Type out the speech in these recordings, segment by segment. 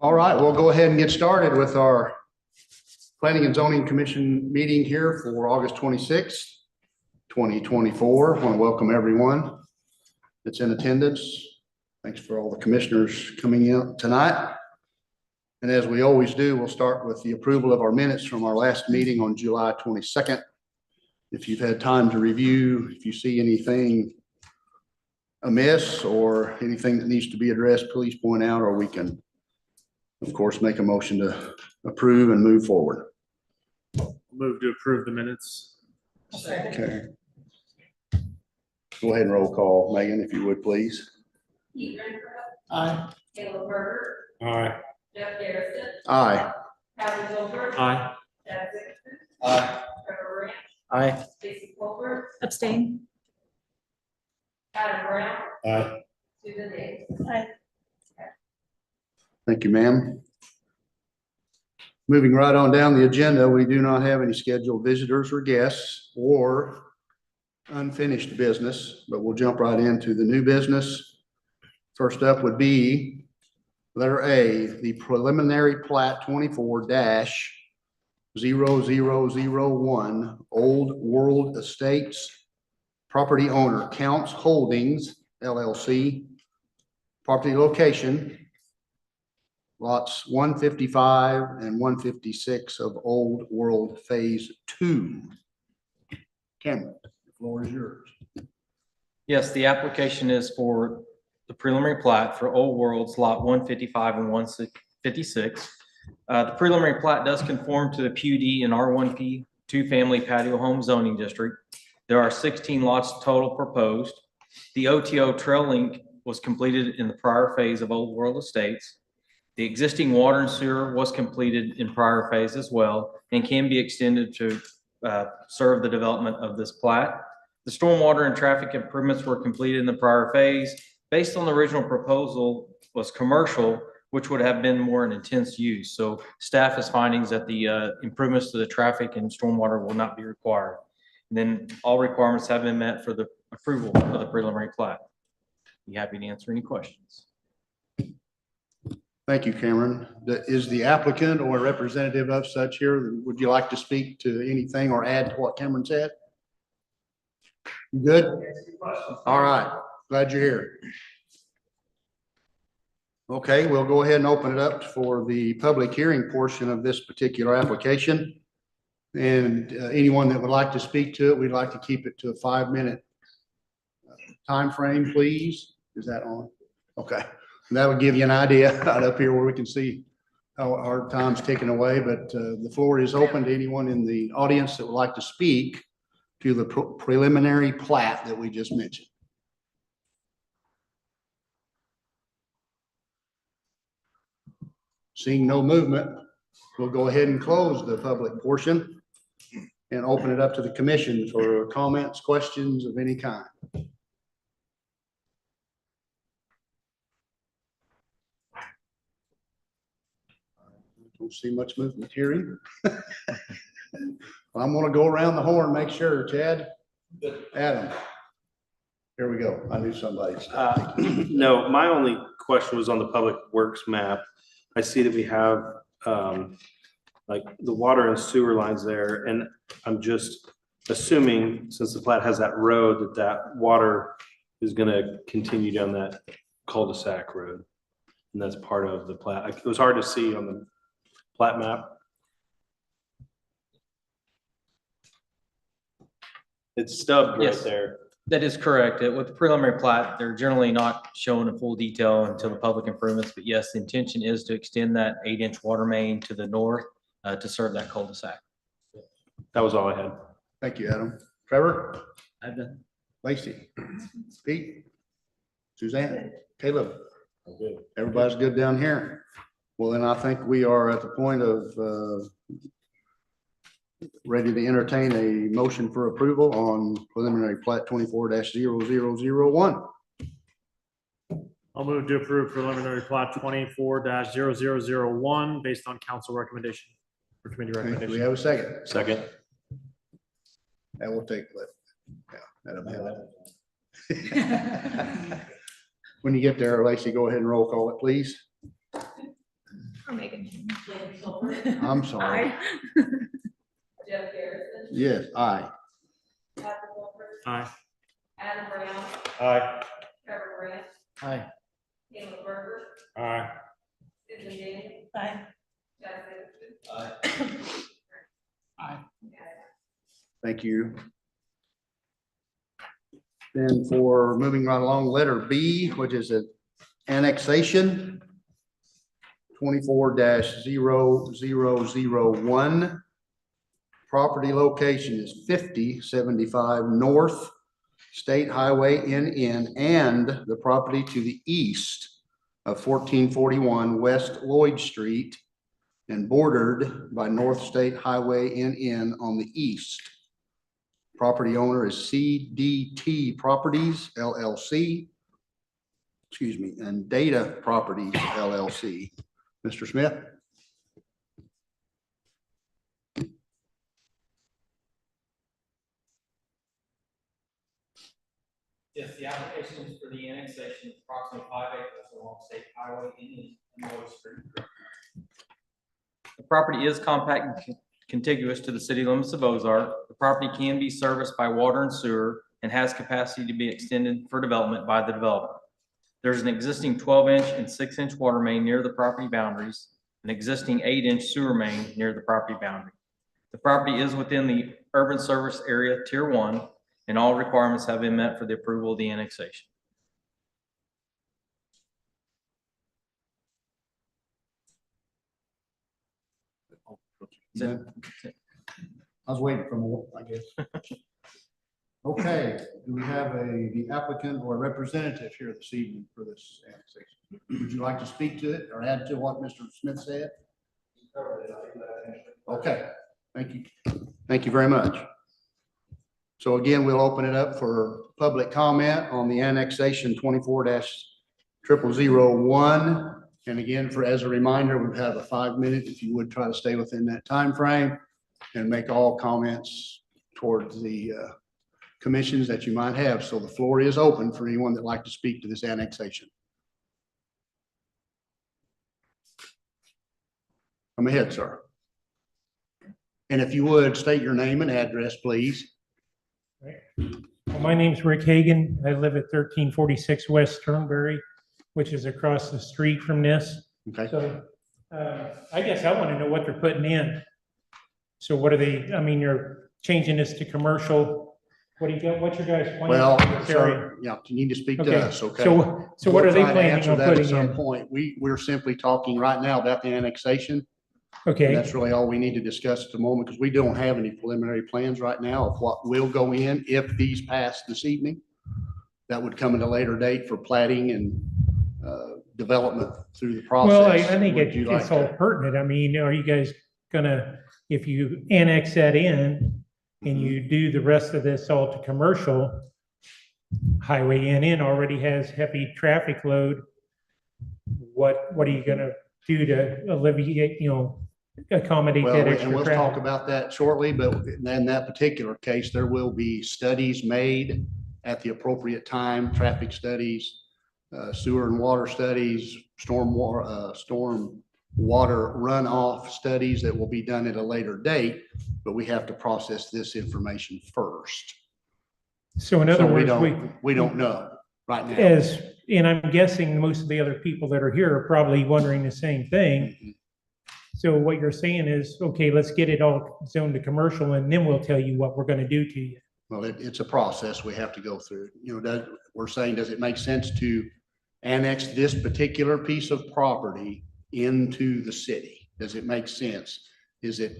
All right, we'll go ahead and get started with our Planning and Zoning Commission meeting here for August 26th, 2024. I want to welcome everyone that's in attendance. Thanks for all the commissioners coming in tonight. And as we always do, we'll start with the approval of our minutes from our last meeting on July 22nd. If you've had time to review, if you see anything amiss or anything that needs to be addressed, please point out, or we can of course, make a motion to approve and move forward. Move to approve the minutes. Okay. Go ahead and roll call, Megan, if you would, please. Keith Renfro. Aye. Caleb Burger. Aye. Jeff Garrison. Aye. Calvin Goldberg. Aye. Chad Singleton. Aye. Trevor Branch. Aye. Stacy Colbert. Abstain. Adam Brown. Aye. Susan Davis. Aye. Thank you, ma'am. Moving right on down the agenda, we do not have any scheduled visitors or guests or unfinished business, but we'll jump right into the new business. First up would be letter A, the preliminary plat 24-0001 Old World Estates. Property owner Counts Holdings LLC. Property location lots 155 and 156 of Old World Phase 2. Cameron, the floor is yours. Yes, the application is for the preliminary plat for Old World's lot 155 and 156. The preliminary plat does conform to the PUD and R1P two-family patio home zoning district. There are 16 lots total proposed. The OTO trail link was completed in the prior phase of Old World Estates. The existing water and sewer was completed in prior phase as well and can be extended to serve the development of this plat. The stormwater and traffic improvements were completed in the prior phase. Based on the original proposal was commercial, which would have been more an intense use. So staff is findings that the improvements to the traffic and stormwater will not be required. And then all requirements have been met for the approval of the preliminary plat. Be happy to answer any questions. Thank you, Cameron. Is the applicant or representative of such here? Would you like to speak to anything or add to what Cameron said? You good? All right. Glad you're here. Okay, we'll go ahead and open it up for the public hearing portion of this particular application. And anyone that would like to speak to it, we'd like to keep it to a 5-minute time frame, please. Is that on? Okay. And that would give you an idea out up here where we can see how our time's ticking away, but the floor is open to anyone in the audience that would like to speak to the preliminary plat that we just mentioned. Seeing no movement, we'll go ahead and close the public portion and open it up to the commission for comments, questions of any kind. Don't see much movement here either. I'm gonna go around the horn, make sure. Chad, Adam. Here we go. I knew somebody. No, my only question was on the public works map. I see that we have like the water and sewer lines there, and I'm just assuming since the plat has that road that water is gonna continue down that cul-de-sac road. And that's part of the plat. It was hard to see on the plat map. It's stubbed right Yes. there. That is correct. With the preliminary plat, they're generally not shown in full detail until the public improvements, but yes, the intention is to extend that 8-inch water main to the north to serve that cul-de-sac. That was all I had. Thank you, Adam. Trevor, I've done. Lacey, Pete, Suzanne, Caleb. Everybody's good down here. Well, then I think we are at the point of ready to entertain a motion for approval on preliminary plat 24-0001. I'll move to approve preliminary plat 24-0001 based on council recommendation or committee Okay, do we recommendation. have a second? Second. That will take, yeah, that'll be it. When you get there, Lacey, go ahead and roll call it, please. Or Megan. Wendy Colbert, I'm sorry. Aye. Jeff Garrison, Yes, aye. Patrick Wolford, Aye. Adam Brown, Aye. Trevor Grant, Aye. Caleb Burger, Aye. Susan Daniels, Aye. Chad Singleton. Aye. Thank you. Then for moving right along, letter B, which is an annexation. 24-0001. Property location is 5075 North State Highway NN, and the property to the east of 1441 West Lloyd Street and bordered by North State Highway NN on the east. Property owner is CDT Properties LLC, excuse me, and Data Properties LLC. Mr. Smith? Yes, the application is for the annexation of approximately 5 acres along State Highway in Lloyd Street. The property is compact and contiguous to the city limits of Ozark. The property can be serviced by water and sewer and has capacity to be extended for development by the developer. There's an existing 12-inch and 6-inch water main near the property boundaries, an existing 8-inch sewer main near the property boundary. The property is within the urban service area Tier 1, and all requirements have been met for the approval of the annexation. I was waiting for more, I guess. Okay, do we have the applicant or representative here this evening for this annexation? Would you like to speak to it or add to what Mr. Smith said? Okay, thank you. Thank you very much. So again, we'll open it up for public comment on the annexation 24-0001. And again, as a reminder, we have a 5-minute, if you would try to stay within that time frame and make all comments towards the commissions that you might have. So the floor is open for anyone that'd like to speak to this annexation. Come ahead, sir. And if you would, state your name and address, please. Well, my name's Rick Hagan. I live at 1346 West Turnberry, which is across the street from this. Okay. So I guess I want to know what they're putting in. So what are they, I mean, you're changing this to commercial. What do you got? What's your guys' plan? Well, for this area? sir, yeah, you need to speak Okay. to us, okay? So what are they We'll try to planning answer on that at putting some in? point. We're simply talking right now about the annexation. And Okay, that's really all we need to discuss at the moment, because we don't have any preliminary plans right now of what will go in if these pass this evening. That would come at a later date for plating and development through the process. well, I think Would you like it's all to- pertinent. I mean, are you guys gonna, if you annex that in and you do the rest of this all to commercial, Highway NN already has heavy traffic load. What are you gonna do to alleviate, accommodate Well, that and extra we'll talk traffic? about that shortly, but in that particular case, there will be studies made at the appropriate time, traffic studies, sewer and water studies, storm water runoff studies that will be done at a later date, but we have to process this information first. So in other So words, we don't know right now. and I'm guessing most of the other people that are here are probably wondering the same thing. Mhm. So what you're saying is, okay, let's get it all zoned to commercial and then we'll tell you what we're gonna do to you. Well, it's a process we have to go through. We're saying, does it make sense to annex this particular piece of property into the city? Does it make sense? Is it,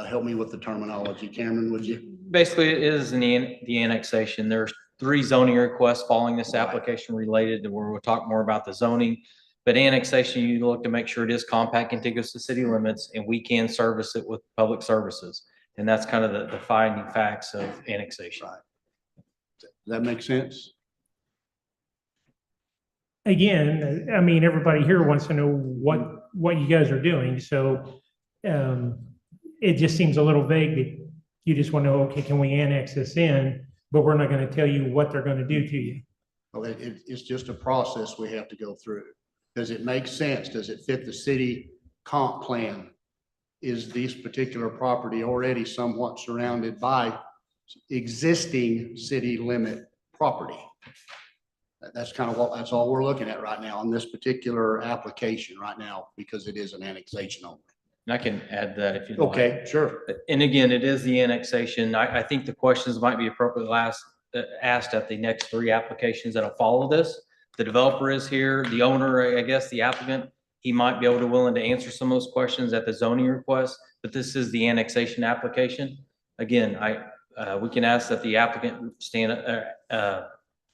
help me with the terminology, Cameron, would you? Basically, it is in the annexation. There's 3 zoning requests following this application related to where we'll talk more about the zoning. But annexation, you look to make sure it is compact, contiguous to city limits, and we can service it with public services. And that's kind of the defining facts of annexation. Right. Does that make sense? Again, I mean, everybody here wants to know what you guys are doing, so it just seems a little vague that you just want to know, okay, can we annex this in, but we're not going to tell you what they're going to do to you. Well, it's just a process we have to go through. Does it make sense? Does it fit the city comp plan is this particular property already somewhat surrounded by existing city limit property. That's kind of that's all we're looking at right now on this particular application right now, because it is an annexation only. And I can add that if you'd like. Okay, sure. And again, it is the annexation. I think the questions might be appropriately asked at the next three applications that'll follow this. The developer is here, the owner, I guess, the applicant, he might be able to willing to answer some of those questions at the zoning request, but this is the annexation application. Again, we can ask that the applicant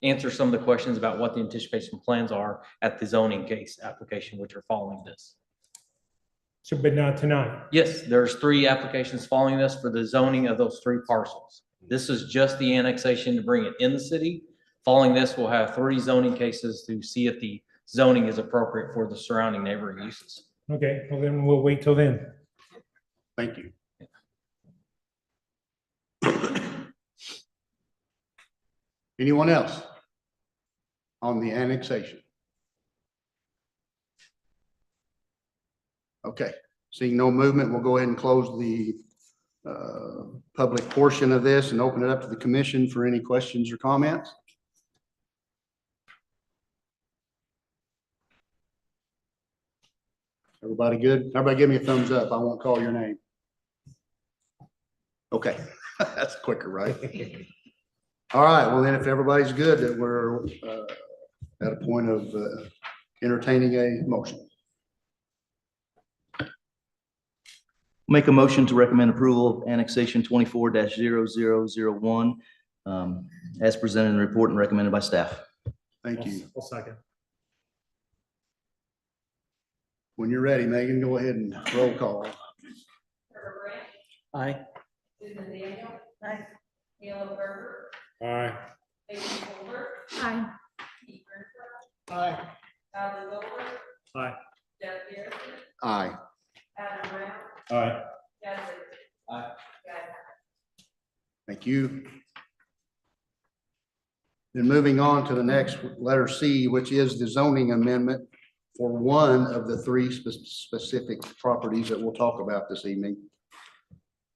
answer some of the questions about what the anticipation plans are at the zoning case application, which are following this. So, but not tonight. Yes, there's three applications following this for the zoning of those three parcels. This is just the annexation to bring it in the city. Following this, we'll have three zoning cases to see if the zoning is appropriate for the surrounding neighboring uses. Okay, well then we'll wait till then. Thank you. Anyone else on the annexation? Okay, seeing no movement, we'll go ahead and close the public portion of this and open it up to the commission for any questions or comments. Everybody good? Everybody give me a thumbs up. I won't call your name. Okay, that's quicker, right? All right, well then, if everybody's good, that we're at a point of entertaining a motion. Make a motion to recommend approval of annexation 24-0001 as presented in the report and recommended by staff. Thank you. I'll second. When you're ready, Megan, go ahead and roll call. Trevor Grant, Aye. Susan Daniel. Aye. Caleb Burger, Aye. David Goldberg, Aye. Keith Renfro, Aye. Alan Goldberg, Aye. Jeff Garrison, Aye. Adam Brown, Aye. Chad Singleton. Aye. Guys, Thank you. Then moving on to the next letter C, which is the zoning amendment for one of the three specific properties that we'll talk about this evening.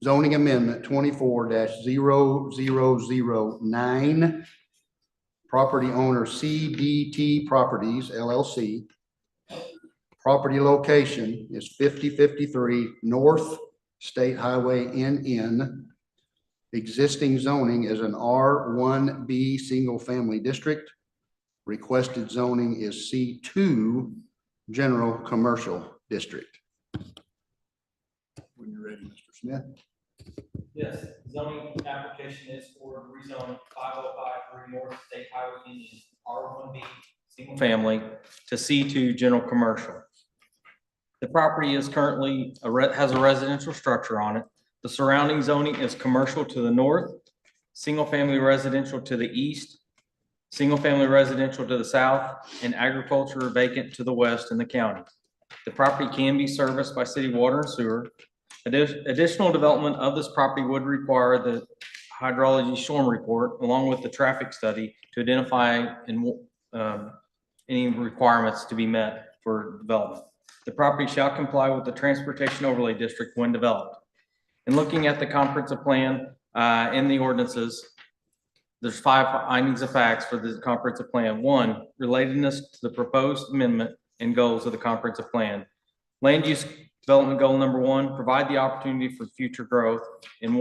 Zoning amendment 24-0009. Property owner CDT Properties LLC. Property location is 5053 North State Highway NN. Existing zoning is an R1B single family district. Requested zoning is C2 general commercial district. When you're ready, Mr. Smith. Yes, zoning application is for rezone 5053 North State Highway Indian R1B single family to C2 general commercial. The property is currently has a residential structure on it. The surrounding zoning is commercial to the north, single family residential to the east, single family residential to the south, and agriculture vacant to the west in the county. The property can be serviced by city water and sewer. Additional development of this property would require the hydrology storm report along with the traffic study to identify any requirements to be met for development. The property shall comply with the transportation overlay district when developed. And looking at the comprehensive plan in the ordinances, there's 5 findings of facts for the comprehensive plan. 1, relatedness to the proposed amendment and goals of the comprehensive plan. Land use development goal number 1, provide the opportunity for future growth. And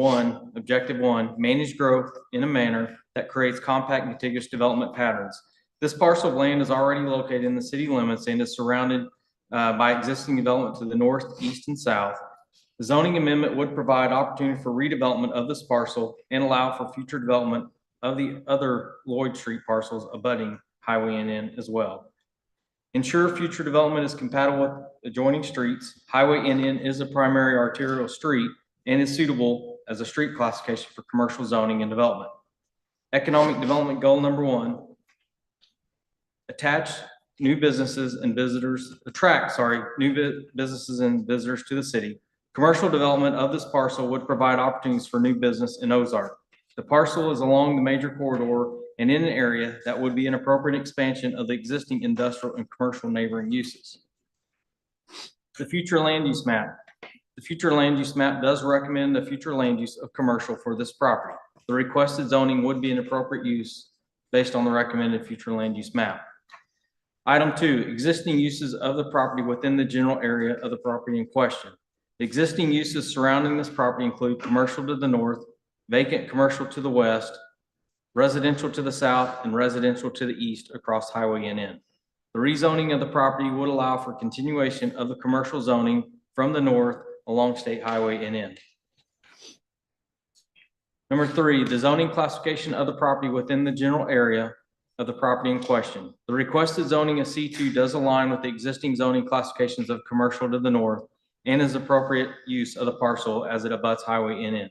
objective 1, manage growth in a manner that creates compact contiguous development patterns. This parcel of land is already located in the city limits and is surrounded by existing development to the north, east, and south. The zoning amendment would provide opportunity for redevelopment of this parcel and allow for future development of the other Lloyd Street parcels abutting Highway NN as well. Ensure future development is compatible with adjoining streets. Highway NN is a primary arterial street and is suitable as a street classification for commercial zoning and development. Economic development goal number 1, attract new businesses and visitors to the city. Commercial development of this parcel would provide opportunities for new business in Ozark. The parcel is along the major corridor and in an area that would be an appropriate expansion of the existing industrial and commercial neighboring uses. The future land use map. The future land use map does recommend the future land use of commercial for this property. The requested zoning would be an appropriate use based on the recommended future land use map. Item 2, existing uses of the property within the general area of the property in question. The existing uses surrounding this property include commercial to the north, vacant commercial to the west, residential to the south, and residential to the east across Highway NN. The rezoning of the property would allow for continuation of the commercial zoning from the north along State Highway NN. Number 3, the zoning classification of the property within the general area of the property in question. The requested zoning of C2 does align with the existing zoning classifications of commercial to the north and is appropriate use of the parcel as it abuts Highway NN.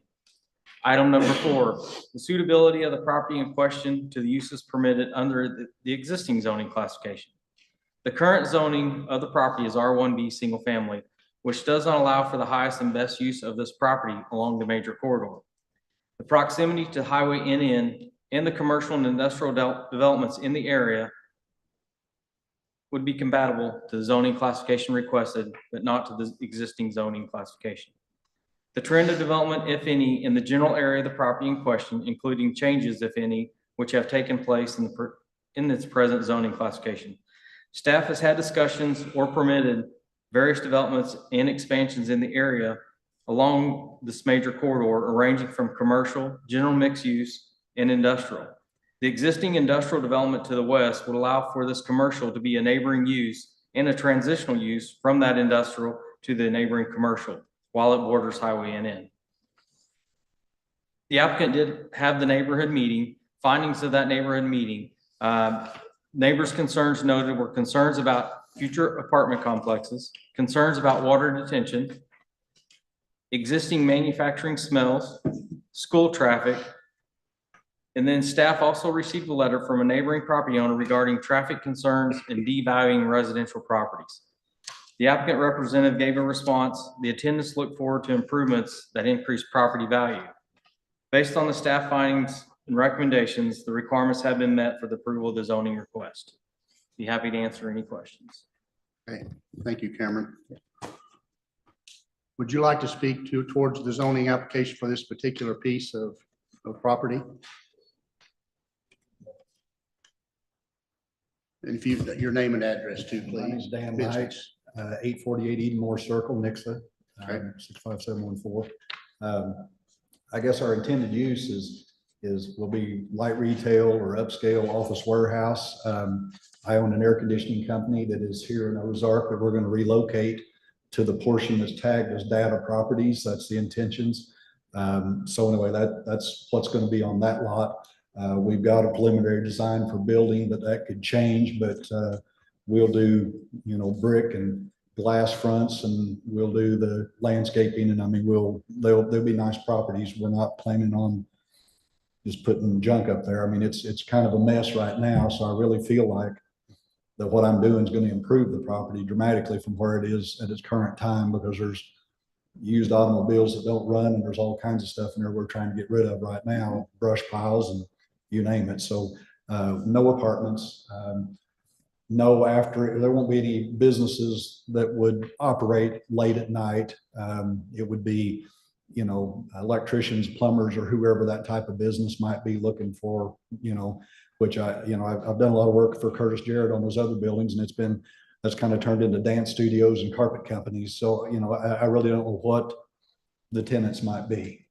Item number 4, the suitability of the property in question to the uses permitted under the existing zoning classification. The current zoning of the property is R1B single family, which does not allow for the highest and best use of this property along the major corridor. The proximity to Highway NN and the commercial and industrial developments in the area would be compatible to the zoning classification requested, but not to the existing zoning classification. The trend of development, if any, in the general area of the property in question, including changes, if any, which have taken place in its present zoning classification. Staff has had discussions or permitted various developments and expansions in the area along this major corridor, ranging from commercial, general mixed use, and industrial. The existing industrial development to the west would allow for this commercial to be a neighboring use and a transitional use from that industrial to the neighboring commercial while it borders Highway NN. The applicant did have the neighborhood meeting. Findings of that neighborhood meeting, neighbors' concerns noted were concerns about future apartment complexes, concerns about water detention, existing manufacturing smells, school traffic, and then staff also received a letter from a neighboring property owner regarding traffic concerns and devaluing residential properties. The applicant representative gave a response. The attendants look forward to improvements that increase property value. Based on the staff findings and recommendations, the requirements have been met for the approval of the zoning request. Be happy to answer any questions. Okay, thank you, Cameron. Would you like to speak towards the zoning application for this particular piece of property? And if your name and address too, please. My name's Dan Knight, 848 Edenmore Circle, Nixa, Okay. 65714. I guess our intended use will be light retail or upscale office warehouse. I own an air conditioning company that is here in Ozark that we're going to relocate to the portion that's tagged as data properties. That's the intentions. So anyway, that's what's going to be on that lot. We've got a preliminary design for building, but that could change, but we'll do, brick and glass fronts, and we'll do the landscaping. And I mean, they'll be nice properties. We're not planning on just putting junk up there. I mean, it's kind of a mess right now. So I really feel like that what I'm doing is going to improve the property dramatically from where it is at its current time, because there's used automobiles that don't run, and there's all kinds of stuff in there we're trying to get rid of right now, brush piles and you name it. So no apartments, there won't be any businesses that would operate late at night. It would be, electricians, plumbers, or whoever that type of business might be looking for, which I've done a lot of work for Curtis Jarrett on those other buildings, and that's kind of turned into dance studios and carpet companies. So, I really don't know what the tenants might be,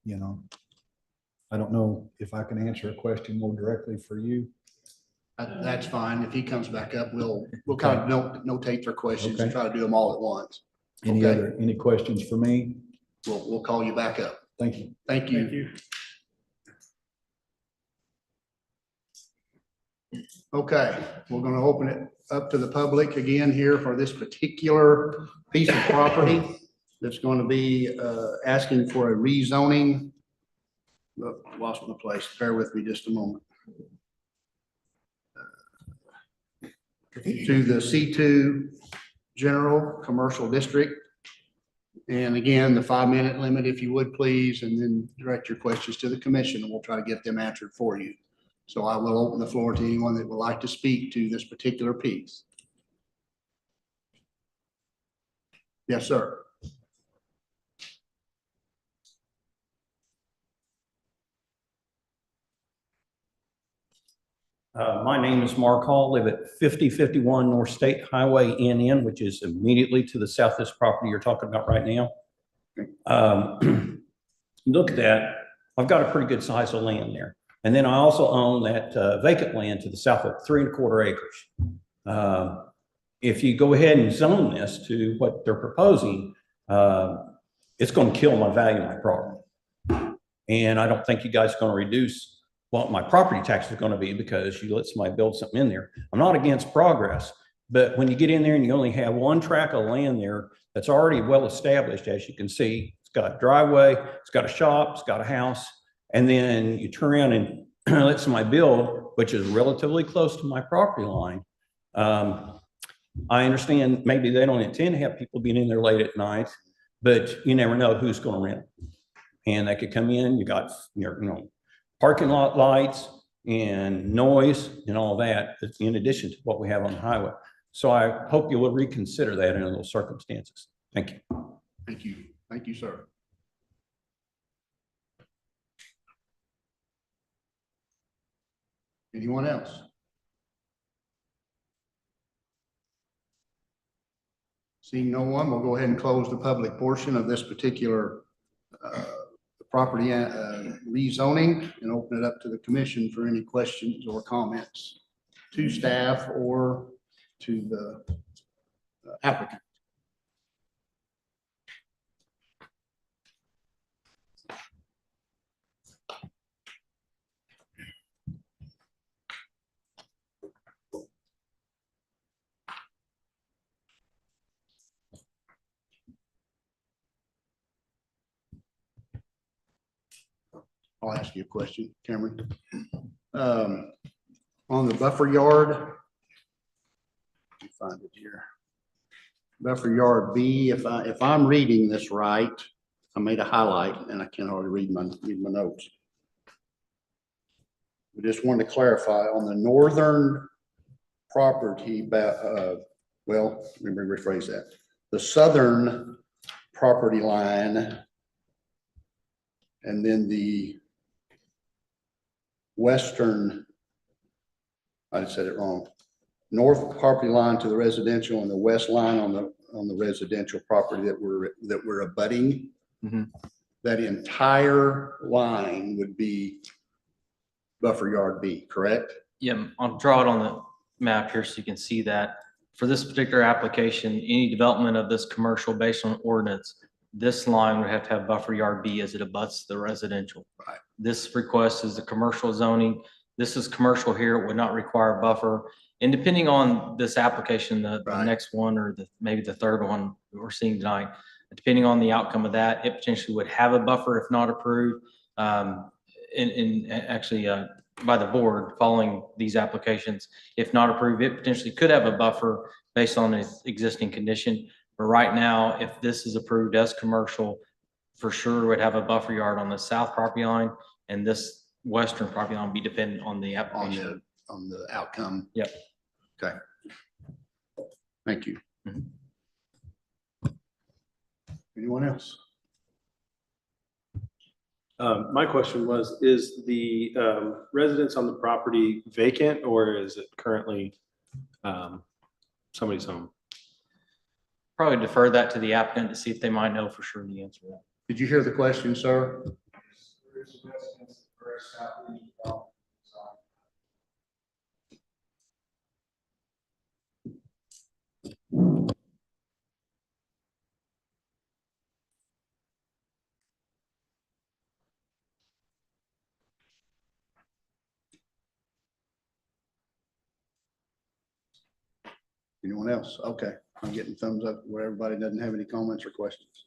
I don't know if I can answer a question more directly for you. That's fine. If he comes back up, we'll kind of notate their questions and Okay. try to do them all at once. Any questions for me? We'll call you back up. Thank you. Thank you. Thank you. Okay, we're going to open it up to the public again here for this particular piece of property that's going to be asking for a rezoning. Look, lost my place. Bear with me just a moment. To the C2 General Commercial District. And again, the 5-minute limit, if you would please, and then direct your questions to the commission, and we'll try to get them answered for you. So I will open the floor to anyone that would like to speak to this particular piece. Yes, sir. My name is Mark Hall, live at 5051 North State Highway NN, which is immediately to the south of this property you're talking about right now. Look at that. I've got a pretty good size of land there. And then I also own that vacant land to the south of 3¼ acres. If you go ahead and zone this to what they're proposing, it's going to kill my value of my property. And I don't think you guys are going to reduce what my property tax is going to be because you let somebody build something in there. I'm not against progress, but when you get in there and you only have one tract of land there that's already well established, as you can see, it's got a driveway, it's got a shop, it's got a house, and then you turn around and let somebody build, which is relatively close to my property line. I understand maybe they don't intend to have people being in there late at night, but you never know who's going to rent it. And they could come in, you got, parking lot lights and noise and all that, in addition to what we have on the highway. So I hope you will reconsider that in those circumstances. Thank you. Thank you. Thank you, sir. Anyone else? Seeing no one, we'll go ahead and close the public portion of this particular property rezoning and open it up to the commission for any questions or comments to staff or to the applicant. I'll ask you a question, Cameron. On the buffer yard, let me find it here. Buffer yard B, if I'm reading this right, I made a highlight and I can't hardly read my notes. We just wanted to clarify on the northern property, well, let me rephrase that. The southern property line and then the western, I just said it wrong. North property line to the residential and the west line on the residential property that we're abutting. Mm-hmm. That entire line would be buffer yard B, correct? Yeah, I'll draw it on the map here so you can see that. For this particular application, any development of this commercial based on ordinance, this line would have to have buffer yard B as it abuts the residential. Right. This request is the commercial zoning. This is commercial here. It would not require buffer. And depending on this application, the Right. next one or maybe the third one we're seeing tonight, depending on the outcome of that, it potentially would have a buffer if not approved. Actually by the board following these applications, if not approved, it potentially could have a buffer based on its existing condition. But right now, if this is approved as commercial, for sure would have a buffer yard on the south property line, and this western property line would be dependent on the application. On the outcome. Yep. Okay. Thank you. Mm-hmm. Anyone else? My question was, is the residence on the property vacant or is it currently somebody's home? Probably defer that to the applicant to see if they might know for sure the answer to that. Did you hear the question, sir? Anyone else? Okay, I'm getting thumbs up where everybody doesn't have any comments or questions.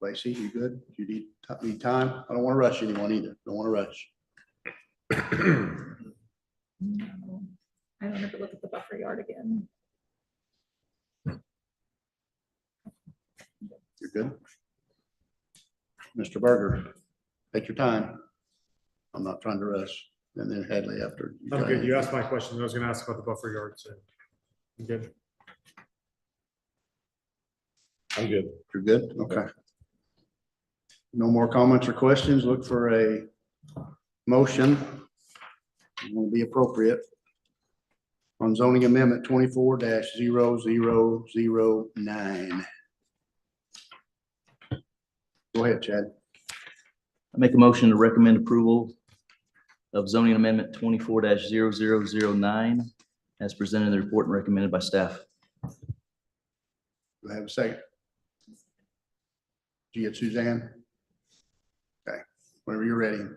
Lacey, you good? You need time? I don't want to rush anyone either. Don't want to rush. No, I don't have to look at the buffer yard again. You're good? Mr. Berger, take your time. I'm not trying to rush. And then Hadley after. I'm good. You asked my question. I was gonna ask about the buffer yard, so. I'm good. I'm good. You're good? Okay. No more comments or questions. Look for a motion. It will be appropriate on zoning amendment 24-0009. Go ahead, Chad. I make a motion to recommend approval of zoning amendment 24-0009 as presented in the report and recommended by staff. Do I have a second? Do you get Suzanne? Okay, whenever you're ready. Kevin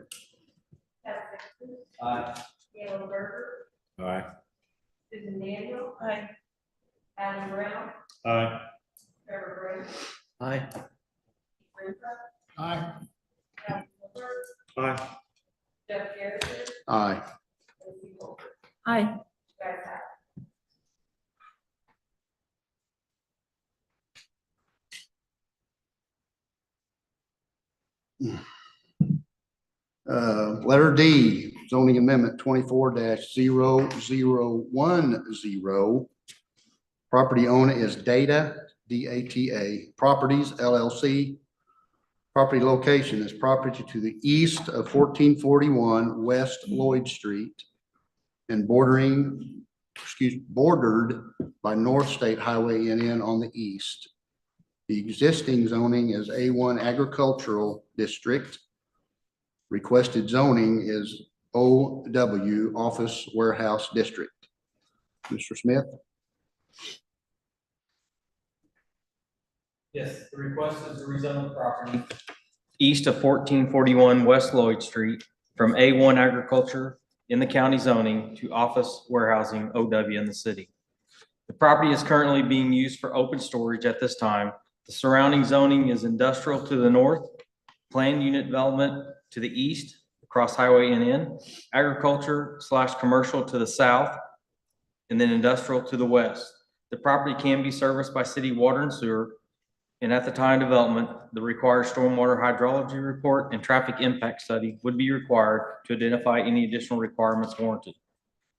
Dixon, Aye. Galen Berger, Aye. Susan Daniel. Aye. Adam Brown, Aye. Trevor Briggs, Aye. Renfro, Aye. Kathy Hilbert, Aye. Jeff Garrison, Aye. Tracy Colbert. Aye. Guys have it. Letter D, zoning amendment 24-0010. Property owner is Data, D-A-T-A, Properties LLC. Property location is property to the east of 1441 West Lloyd Street and bordered by North State Highway NN on the east. The existing zoning is A1 Agricultural District. Requested zoning is OW Office Warehouse District. Mr. Smith? Yes, the request is to rezone the property east of 1441 West Lloyd Street from A1 agriculture in the county zoning to office warehousing OW in the city. The property is currently being used for open storage at this time. The surrounding zoning is industrial to the north, planned unit development to the east across Highway NN, agriculture / commercial to the south, and then industrial to the west. The property can be serviced by city water and sewer. And at the time of development, the required stormwater hydrology report and traffic impact study would be required to identify any additional requirements warranted.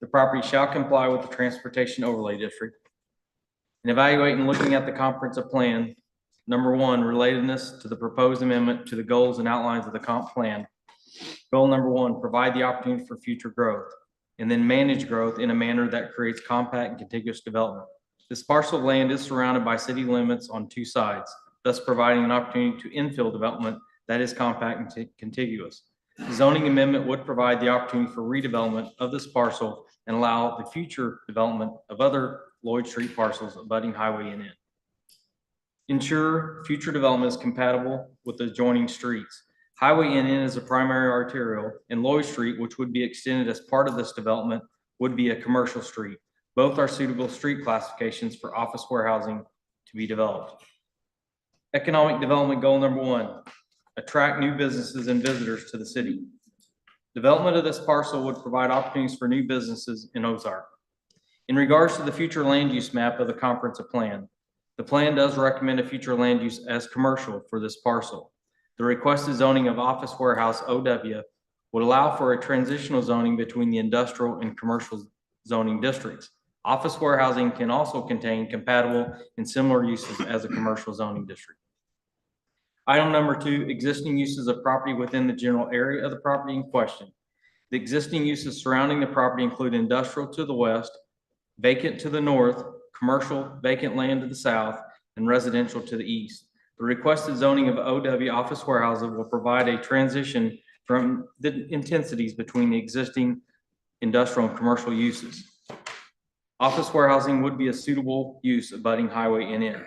The property shall comply with the Transportation Overlay District. In evaluating and looking at the comprehensive plan, number one, relatedness to the proposed amendment to the goals and outlines of the comp plan. Goal number one, provide the opportunity for future growth, and then manage growth in a manner that creates compact and contiguous development. This parcel of land is surrounded by city limits on two sides, thus providing an opportunity to infill development that is compact and contiguous. The zoning amendment would provide the opportunity for redevelopment of this parcel and allow the future development of other Lloyd Street parcels abutting Highway NN. Ensure future development is compatible with the adjoining streets. Highway NN is a primary arterial, and Lloyd Street, which would be extended as part of this development, would be a commercial street. Both are suitable street classifications for office warehousing to be developed. Economic development goal number one, attract new businesses and visitors to the city. Development of this parcel would provide opportunities for new businesses in Ozark. In regards to the future land use map of the comprehensive plan, the plan does recommend a future land use as commercial for this parcel. The requested zoning of office warehouse OW would allow for a transitional zoning between the industrial and commercial zoning districts. Office warehousing can also contain compatible and similar uses as a commercial zoning district. Item number two, existing uses of property within the general area of the property in question. The existing uses surrounding the property include industrial to the west, vacant to the north, commercial vacant land to the south, and residential to the east. The requested zoning of OW office warehousing will provide a transition from the intensities between the existing industrial and commercial uses. Office warehousing would be a suitable use abutting Highway NN.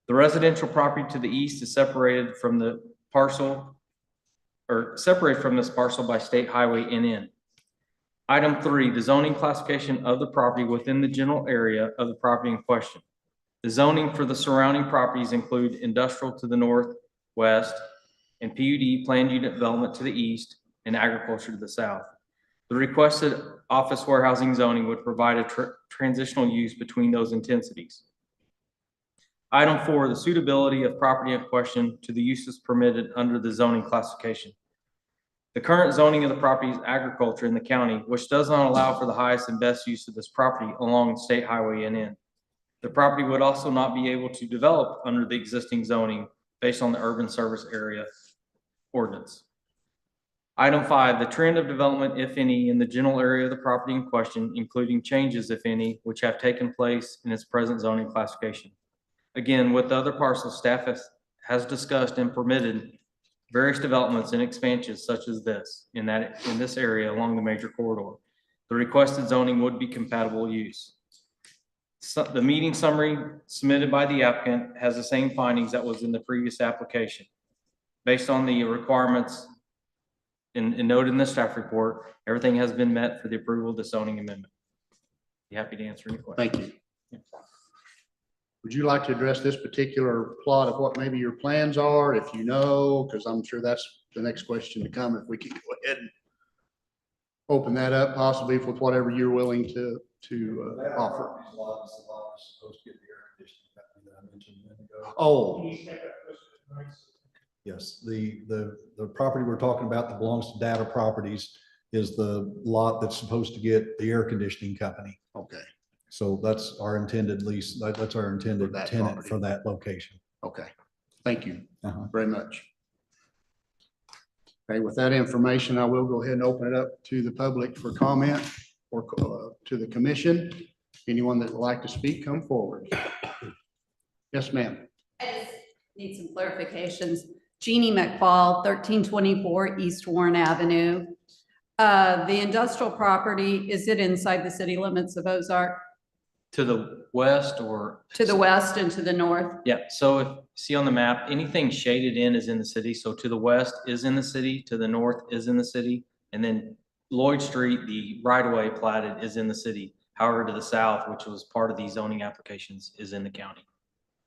The residential property to the east is separated from the parcel or separated from this parcel by State Highway NN. Item three, the zoning classification of the property within the general area of the property in question. The zoning for the surrounding properties include industrial to the northwest and PUD planned unit development to the east and agriculture to the south. The requested office warehousing zoning would provide a transitional use between those intensities. Item four, the suitability of property in question to the uses permitted under the zoning classification. The current zoning of the property is agriculture in the county, which does not allow for the highest and best use of this property along State Highway NN. The property would also not be able to develop under the existing zoning based on the urban service area ordinance. Item 5, the trend of development, if any, in the general area of the property in question, including changes, if any, which have taken place in its present zoning classification. Again, with the other parcels, staff has discussed and permitted various developments and expansions such as this, in this area along the major corridor. The requested zoning would be compatible use. So the meeting summary submitted by the applicant has the same findings that was in the previous application. Based on the requirements and noted in the staff report, everything has been met for the approval of the zoning amendment. Be happy to answer any questions. Thank you. Would you like to address this particular plot of what maybe your plans are, if you know, because I'm sure that's the next question to come, if we can go ahead and open that up possibly with whatever you're willing to offer. Oh, Yes, the property we're talking about that belongs to Data Properties is the lot that's supposed to get the air conditioning company. okay, So that's our intended lease, that's our intended For that tenant property. for that location. okay. Thank you Uh-huh. very much. Okay, with that information, I will go ahead and open it up to the public for comment or to the commission. Anyone that would like to speak, come forward. Yes, ma'am. I just need some clarifications. Jeannie McFall, 1324 East Warren Avenue. The industrial property, is it inside the city limits of Ozark? To the west or? To the west and to the north? Yeah, so if, see on the map, anything shaded in is in the city. So to the west is in the city, to the north is in the city. And then Lloyd Street, the right of way platted is in the city. However, to the south, which was part of these zoning applications, is in the county.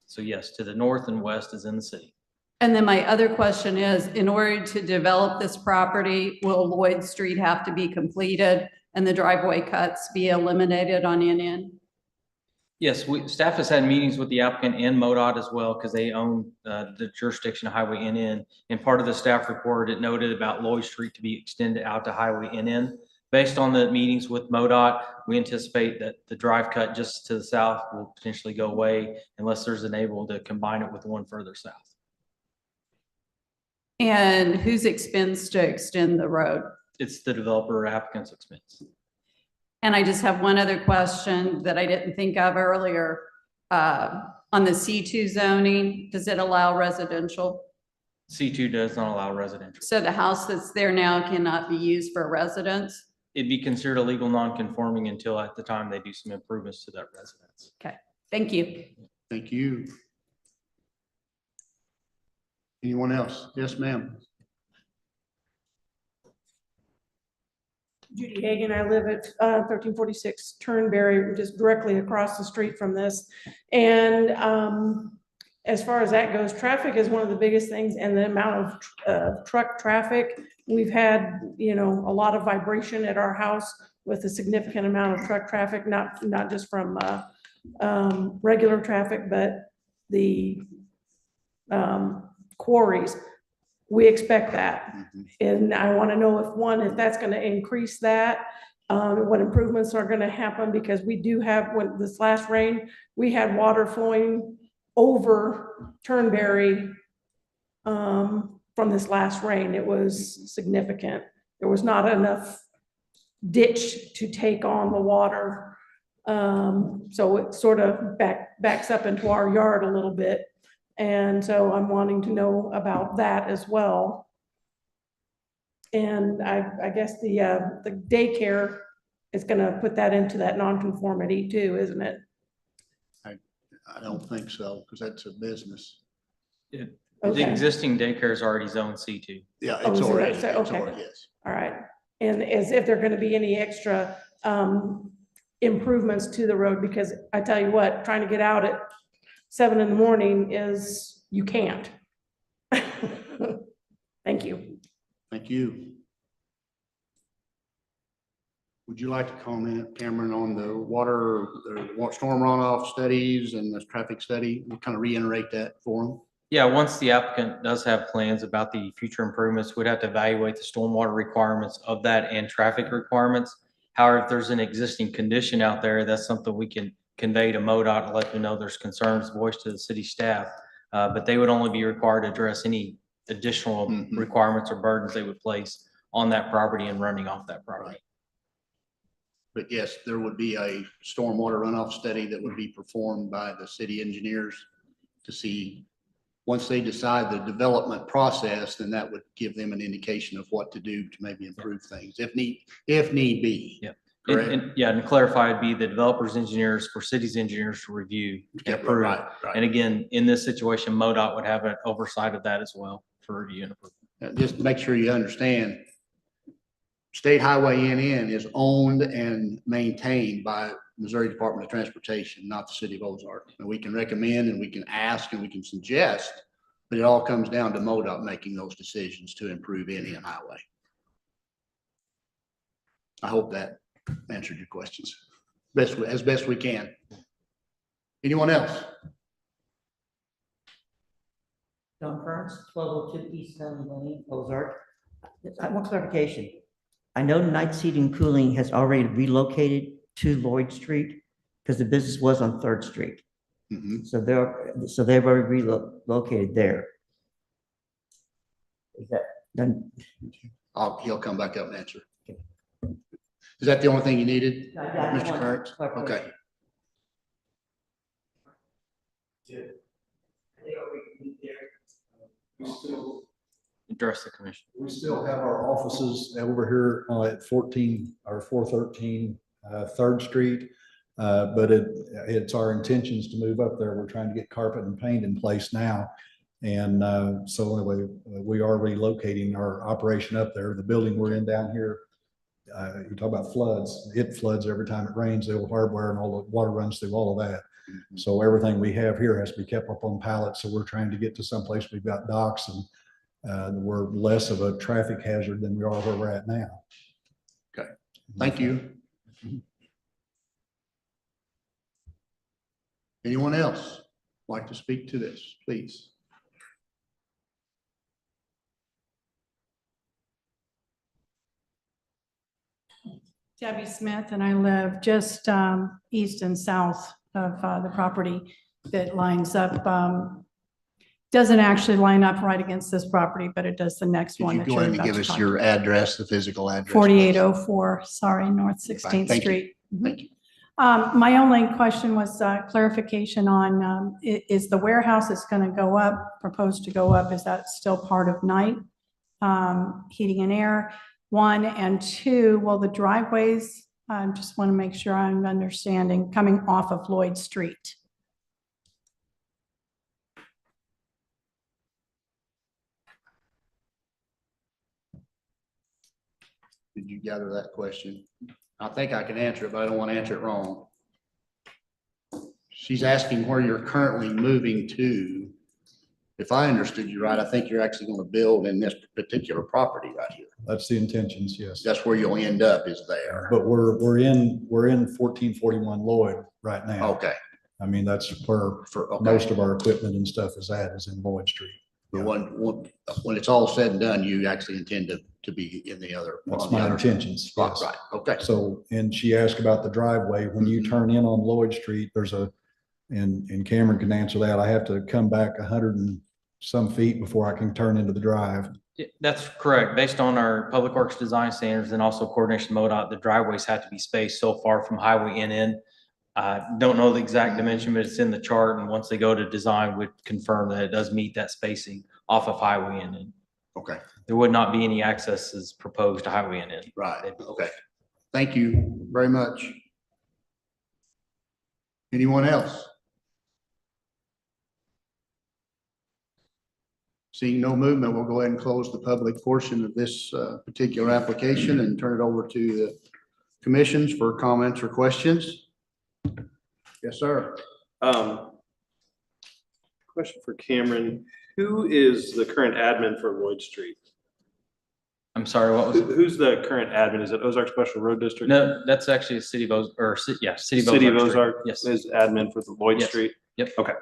So yes, to the north and west is in the city. And then my other question is, in order to develop this property, will Lloyd Street have to be completed and the driveway cuts be eliminated on NN? Yes, staff has had meetings with the applicant and MoDOT as well, because they own the jurisdiction of Highway NN. And part of the staff report, it noted about Lloyd Street to be extended out to Highway NN. Based on the meetings with MoDOT, we anticipate that the drive cut just to the south will potentially go away unless there's an able to combine it with one further south. And whose expense to extend the road? It's the developer or applicant's expense. And I just have one other question that I didn't think of earlier. On the C2 zoning, does it allow residential? C2 does not allow residential. So the house that's there now cannot be used for residence? It'd be considered a legal non-conforming until at the time they do some improvements to that residence. Okay, thank you. Thank you. Anyone else? Yes, ma'am. Judy Hagan, I live at 1346 Turnberry, just directly across the street from this. And as far as that goes, traffic is one of the biggest things, and the amount of truck traffic. We've had, a lot of vibration at our house with a significant amount of truck traffic, not just from regular traffic, but the quarries. We expect that. And I want to know if that's going to increase that, what improvements are going to happen, because we do have, when this last rain, we had water flowing over Turnberry from this last rain. It was significant. There was not enough ditch to take on the water. So it sort of backs up into our yard a little bit. And so I'm wanting to know about that as well. And I guess the daycare is gonna put that into that nonconformity too, isn't it? I don't think so, because that's a business. The Okay. existing daycare is already zone C2. Yeah, Oh, it's so already, that's- it's okay. already, yes. All right. And as if there are gonna be any extra improvements to the road, because I tell you what, trying to get out at 7 a.m. is, you can't. Thank you. Thank you. Would you like to comment, Cameron, on the storm runoff studies and the traffic study? We'll kind of reiterate that for them. Yeah, once the applicant does have plans about the future improvements, we'd have to evaluate the stormwater requirements of that and traffic requirements. However, if there's an existing condition out there, that's something we can convey to MoDOT and let them know there's concerns voiced to the city staff. But they would only be required to address any additional Mhm. requirements or burdens they would place on that property and running off that property. But yes, there would be a stormwater runoff study that would be performed by the city engineers to see, once they decide the development process, then that would give them an indication of what to do to maybe improve things, if need be. Yeah. Correct? And clarify, it'd be the developers, engineers for city's engineers to review and Yeah, approve. right, right. And again, in this situation, MoDOT would have an oversight of that as well for review and approval. Just make sure you understand, State Highway NN is owned and maintained by Missouri Department of Transportation, not the city of Ozark. And we can recommend and we can ask and we can suggest, but it all comes down to MoDOT making those decisions to improve NN Highway. I hope that answered your questions as best we can. Anyone else? Don Kearns, 1202 East Valley Lane, Ozark. I want clarification. I know Night Seating and Cooling has already relocated to Lloyd Street because the business was on Third Street. Mhm. So they've already relocated there. Is that done? He'll come back up and answer. Is that the only thing you needed, Yeah, I Mr. want Kurtz? clarification. Okay. Address the commission. We still have our offices over here at 14 or 413 Third Street. But it's our intentions to move up there. We're trying to get carpet and paint in place now. And so anyway, we are relocating our operation up there. The building we're in down here, you talk about floods, it floods every time it rains, the old hardware and all the water runs through all of that. So everything we have here has to be kept up on pallets. So we're trying to get to someplace we've got docks and we're less of a traffic hazard than we are where we're at now. Okay, thank you. Anyone else like to speak to this, please? Debbie Smith, and I live just east and south of the property that lines up. Doesn't actually line up right against this property, but it does the next Could one. you that go you're ahead and about give to us talk your about. address, the physical address? 4804, sorry, North 16th Thank you. Street. Thank you. My only question was clarification on, is the warehouse that's going to go up, proposed to go up, is that still part of night heating and air? 1 and 2, well, the driveways, I just want to make sure I'm understanding, coming off of Lloyd Street. Did you gather that question? I think I can answer it, but I don't want to answer it wrong. She's asking where you're currently moving to. If I understood you right, I think you're actually going to build in this particular property right here. That's the intentions, yes. That's where you'll end up, is there. But we're in 1441 Lloyd right now. Okay. I mean, that's where Okay. most of our equipment and stuff is at, is in Lloyd Street. But when it's all said and done, you actually intend to be in the other. That's on the my other- intentions. Right, Yes. right, okay. So, and she asked about the driveway. When you turn in on Lloyd Street, there's and Cameron can answer that. I have to come back 100 and some feet before I can turn into the drive. Yeah, that's correct. Based on our public works design standards and also coordination with MoDOT, the driveways have to be spaced so far from highway NN. Don't know the exact dimension, but it's in the chart. And once they go to design, would confirm that it does meet that spacing off of highway NN. Okay, There would not be any accesses proposed to highway NN. right, okay. Thank you very much. Anyone else? Seeing no movement, we'll go ahead and close the public portion of this particular application and turn it over to the commissions for comments or questions. Yes, sir. Question for Cameron. Who is the current admin for Lloyd Street? I'm sorry, what was it? Who's the current admin? Is it Ozark Special Road District? No, that's actually a city of Ozark, or city of Ozark. City of Street. Ozark Yes. is admin for the Lloyd Yes. Street? Yep. Okay.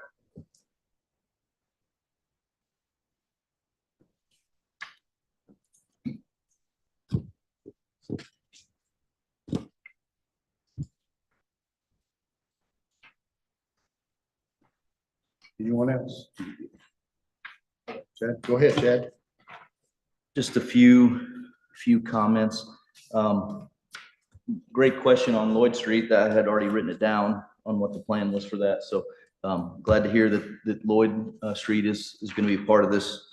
Anyone else? Chad, go ahead, Chad. Just a few comments. Great question on Lloyd Street. I had already written it down on what the plan was for that. So glad to hear that Lloyd Street is going to be part of this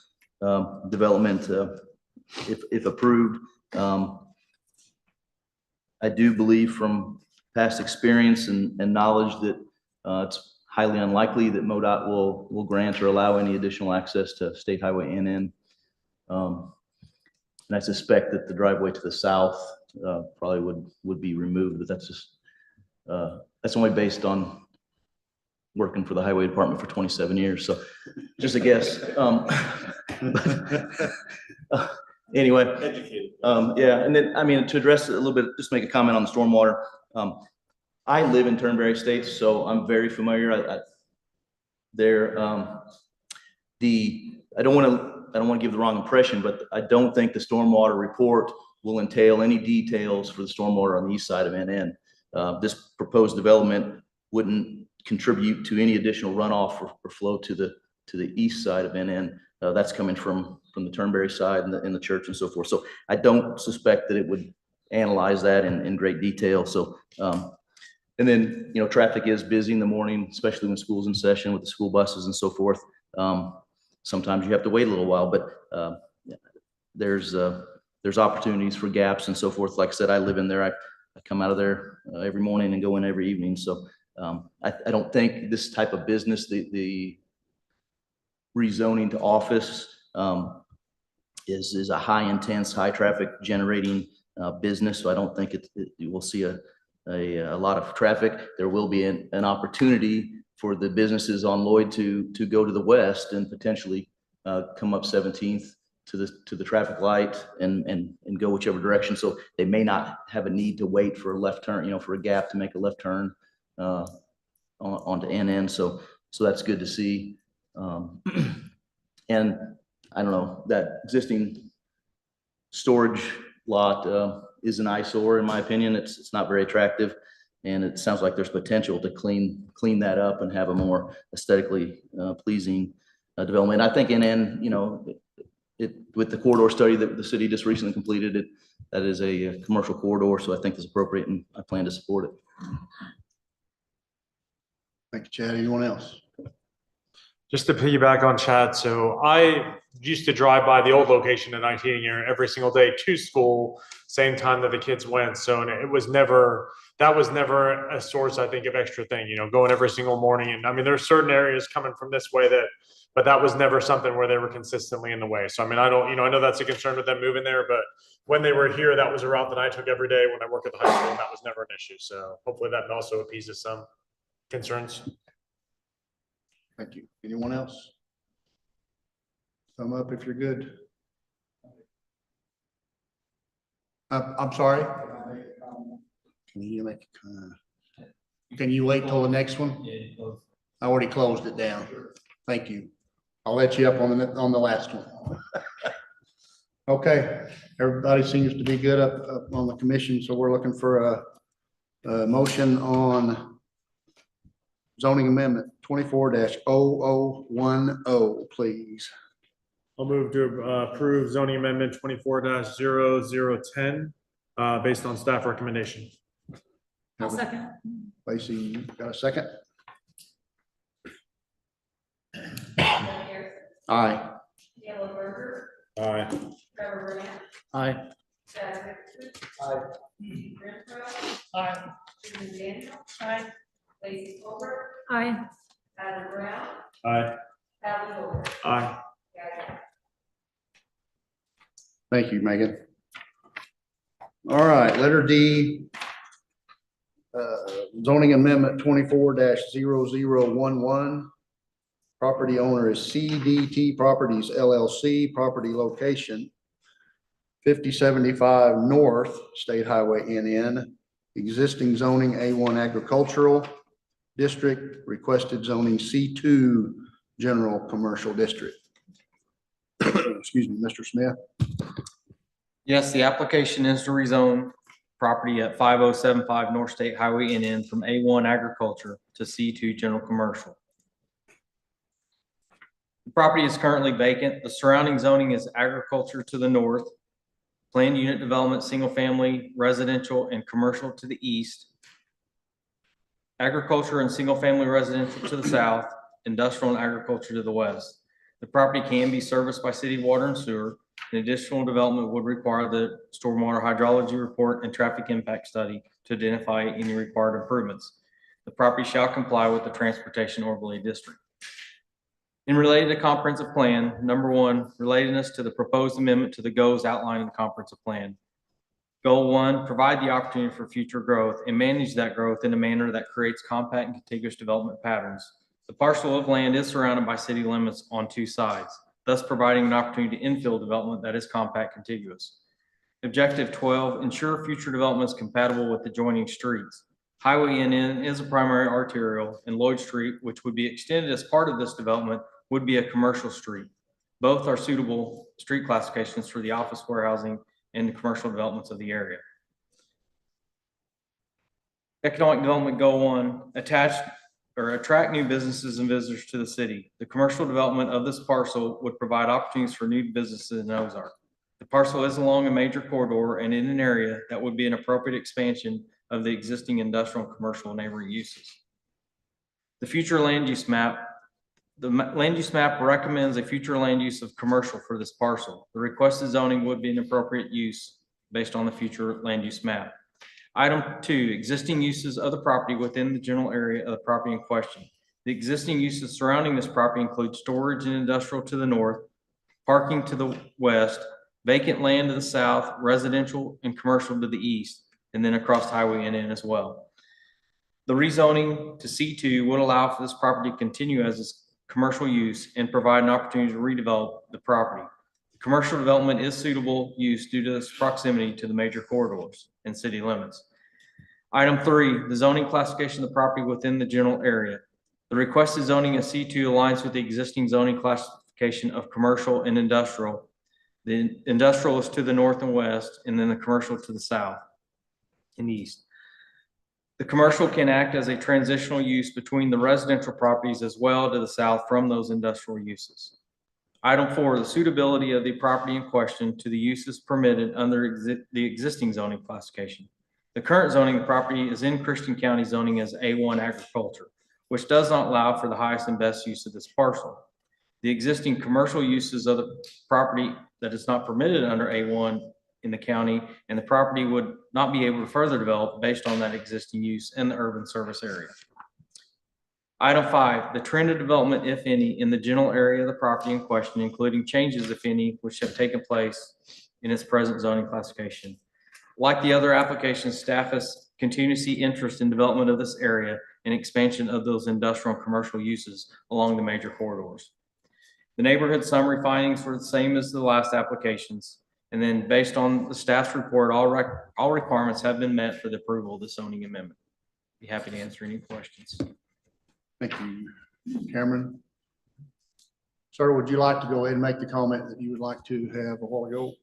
development if approved. I do believe from past experience and knowledge that it's highly unlikely that MoDOT will grant or allow any additional access to State Highway NN. And I suspect that the driveway to the south probably would be removed, but that's just, that's only based on working for the Highway Department for 27 years. So just a guess. Anyway, yeah. And then, I mean, to address it a little bit, just make a comment on the stormwater. I live in Turnberry Estates, so I'm very familiar. I don't want to give the wrong impression, but I don't think the stormwater report will entail any details for the stormwater on the east side of NN. This proposed development wouldn't contribute to any additional runoff or flow to the east side of NN. That's coming from the Turnberry side and the church and so forth. So I don't suspect that it would analyze that in great detail. So, and then, you know, traffic is busy in the morning, especially when school's in session with the school buses and so forth. Sometimes you have to wait a little while, but there's opportunities for gaps and so forth. Like I said, I live in there. I come out of there every morning and go in every evening. So I don't think this type of business, the rezoning to office is a high intense, high traffic generating business. So I don't think you will see a lot of traffic. There will be an opportunity for the businesses on Lloyd to go to the west and potentially come up 17th to the traffic light and go whichever direction. So they may not have a need to wait for a left turn, you know, for a gap to make a left turn onto NN. So that's good to see. And I don't know, that existing storage lot is an eyesore in my opinion. It's not very attractive, and it sounds like there's potential to clean that up and have a more aesthetically pleasing development. I think NN, you know, with the corridor study that the city just recently completed, that is a commercial corridor, so I think it's appropriate, and I plan to support it. Thank you, Chad. Anyone else? Just to piggyback on Chad, so I used to drive by the old location in 19 year every single day to school, same time that the kids went. So and that was never a source, I think, of extra thing, you know, going every single morning. And I mean, there's certain areas coming from this way but that was never something where they were consistently in the way. So I mean, I know that's a concern with them moving there, but when they were here, that was a route that I took every day when I worked at the high school, and that was never an issue. So hopefully that also appeases some concerns. Thank you. Anyone else? Thumb up if you're good. I'm sorry. Can you wait till the next one? I already closed it down. Thank you. I'll let you up on the last one. Okay, everybody seems to be good up on the commission, so we're looking for a motion on zoning amendment 24-0010, please. I'll move to approve zoning amendment 24-0010 based on staff recommendation. I'll second. Lacey, you got a second? Aye. Aye. Aye. Aye. Lacy Aye. Adam Brown, Aye. Aye. Thank you, Megan. All right, letter D, zoning amendment 24-0011. Property owner is CDT Properties LLC, property location 5075 North State Highway NN, existing zoning A1 agricultural district, requested zoning C2 general commercial district. Excuse me, Mr. Smith. Yes, the application is to rezone property at 5075 North State Highway NN from A1 agriculture to C2 general commercial. The property is currently vacant. The surrounding zoning is agriculture to the north, planned unit development, single-family, residential, and commercial to the east, agriculture and single-family residential to the south, industrial and agriculture to the west. The property can be serviced by city water and sewer. An additional development would require the stormwater hydrology report and traffic impact study to identify any required improvements. The property shall comply with the transportation overlay district. In related to comprehensive plan, number one, relatedness to the proposed amendment to the goals outlined in the comprehensive plan. Goal one, provide the opportunity for future growth and manage that growth in a manner that creates compact and contiguous development patterns. The parcel of land is surrounded by city limits on two sides, thus providing an opportunity to infill development that is compact contiguous. Objective 12, ensure future development is compatible with adjoining streets. Highway NN is a primary arterial, and Lloyd Street, which would be extended as part of this development, would be a commercial street. Both are suitable street classifications for the office warehousing and the commercial developments of the area. Economic development goal one, attract new businesses and visitors to the city. The commercial development of this parcel would provide opportunities for new businesses in Ozark. The parcel is along a major corridor and in an area that would be an appropriate expansion of the existing industrial and commercial neighboring uses. The future land use map. The land use map recommends a future land use of commercial for this parcel. The requested zoning would be an appropriate use based on the future land use map. Item 2, existing uses of the property within the general area of the property in question. The existing uses surrounding this property include storage and industrial to the north, parking to the west, vacant land to the south, residential and commercial to the east, and then across Highway NN as well. The rezoning to C2 would allow for this property to continue as its commercial use and provide an opportunity to redevelop the property. Commercial development is suitable use due to its proximity to the major corridors and city limits. Item 3, the zoning classification of the property within the general area. The requested zoning of C2 aligns with the existing zoning classification of commercial and industrial. The industrial is to the north and west, and then the commercial to the south and east. The commercial can act as a transitional use between the residential properties as well to the south from those industrial uses. Item 4, the suitability of the property in question to the uses permitted under the existing zoning classification. The current zoning of the property is in Christian County zoning as A1 agriculture, which does not allow for the highest and best use of this parcel. The existing commercial uses of the property that is not permitted under A1 in the county, and the property would not be able to further develop based on that existing use in the urban service area. Item 5, the trend of development, if any, in the general area of the property in question, including changes, if any, which have taken place in its present zoning classification. Like the other applications, staff has continued to see interest in development of this area and expansion of those industrial and commercial uses along the major corridors. The neighborhood summary findings were the same as the last applications. And then based on the staff's report, all requirements have been met for the approval of the zoning amendment. Be happy to answer any questions. Thank you, Cameron. Sir, would you like to go ahead and make the comment that you would like to have a while ago?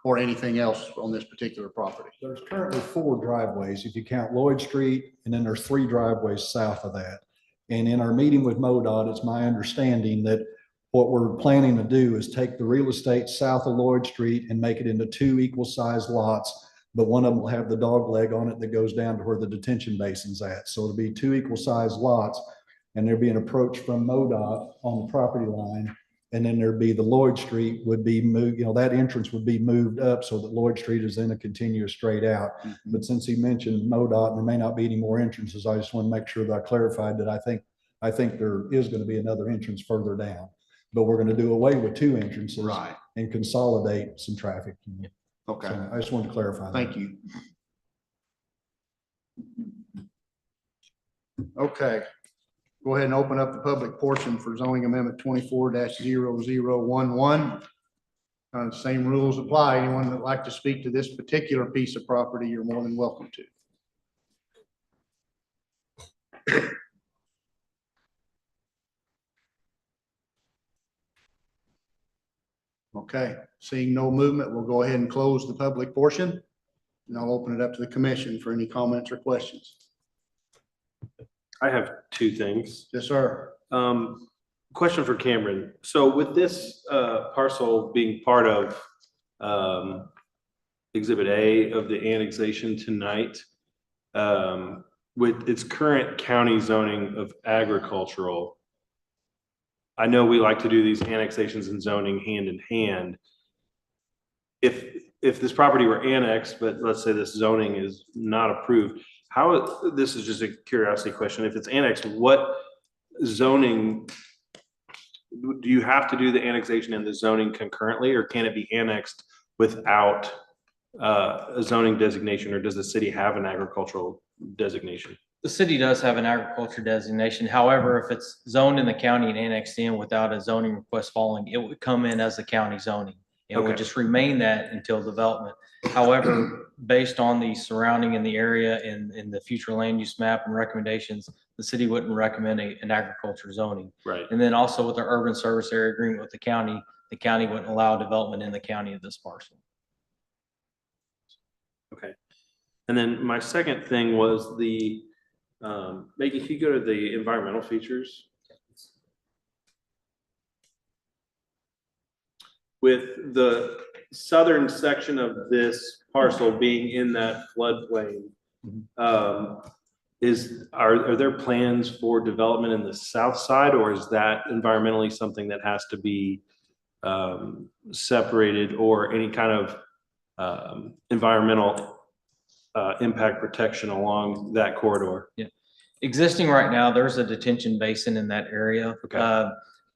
Or anything else on this particular property? There's currently 4 driveways, if you count Lloyd Street, and then there's 3 driveways south of that. And in our meeting with MoDOT, it's my understanding that what we're planning to do is take the real estate south of Lloyd Street and make it into 2 equal sized lots, but one of them will have the dog leg on it that goes down to where the detention basin's at. So it'll be 2 equal sized lots, and there'll be an approach from MoDOT on the property line. And then there'd be the Lloyd Street would be moved, that entrance would be moved up so that Lloyd Street is in a continuous straight out. Mm-hmm. But since he mentioned MoDOT, and there may not be any more entrances, I just want to make sure that I clarified that I think there is going to be another entrance further down. But we're going to do away with 2 entrances, Right, and consolidate some traffic. okay, So I just wanted to clarify that. thank you. Okay, go ahead and open up the public portion for zoning amendment 24-0011. Same rules apply. Anyone that'd like to speak to this particular piece of property, you're more than welcome to. Okay, seeing no movement, we'll go ahead and close the public portion, and I'll open it up to the commission for any comments or questions. I have 2 things. Yes, sir. Question for Cameron. So with this parcel being part of Exhibit A of the annexation tonight, with its current county zoning of agricultural, I know we like to do these annexations and zoning hand in hand. If this property were annexed, but let's say this zoning is not approved, this is just a curiosity question. If it's annexed, what zoning, do you have to do the annexation and the zoning concurrently, or can it be annexed without a zoning designation, or does the city have an agricultural designation? The city does have an agriculture designation. However, if it's zoned in the county and annexed in without a zoning request following, it would come in as the county zoning. It would Okay. just remain that until development. However, based on the surrounding in the area and in the future land use map and recommendations, the city wouldn't recommend an agriculture zoning. Right. And then also with the urban service area agreement with the county wouldn't allow development in the county of this parcel. Okay. And then my second thing was Maggie, if you go to the environmental features. With the southern section of this parcel being in that floodplain, are there plans for development in the south side, or is that environmentally something that has to be separated, or any kind of environmental impact protection along that corridor? Yeah. Existing right now, there's a detention basin in that area. Okay.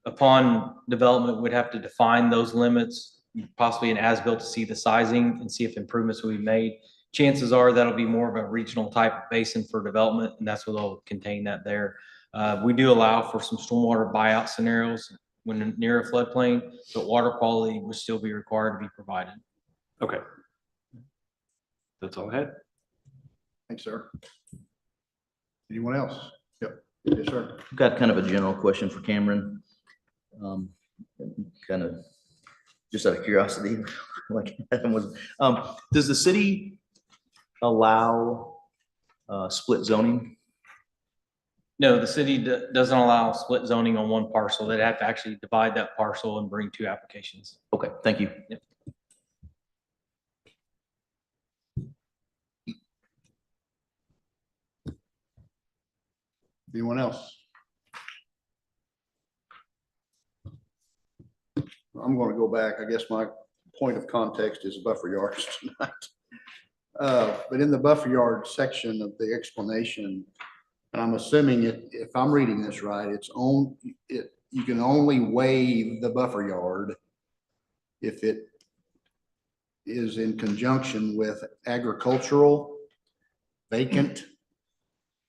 Upon development, we'd have to define those limits, possibly an as-built to see the sizing and see if improvements will be made. Chances are that'll be more of a regional type basin for development, and that's what they'll contain that there. We do allow for some stormwater buyout scenarios when near a floodplain, but water quality would still be required to be provided. Okay. That's all I had. Thanks, sir. Anyone else? Yep. Yes, sir. I've got kind of a general question for Cameron. Kind of just out of curiosity, like Adam was, does the city allow split zoning? No, the city doesn't allow split zoning on one parcel. They'd have to actually divide that parcel and bring two applications. Okay, thank you. Yep. Anyone else? I'm going to go back. I guess my point of context is buffer yards tonight. But in the buffer yard section of the explanation, and I'm assuming if I'm reading this right, you can only waive the buffer yard if it is in conjunction with agricultural, vacant.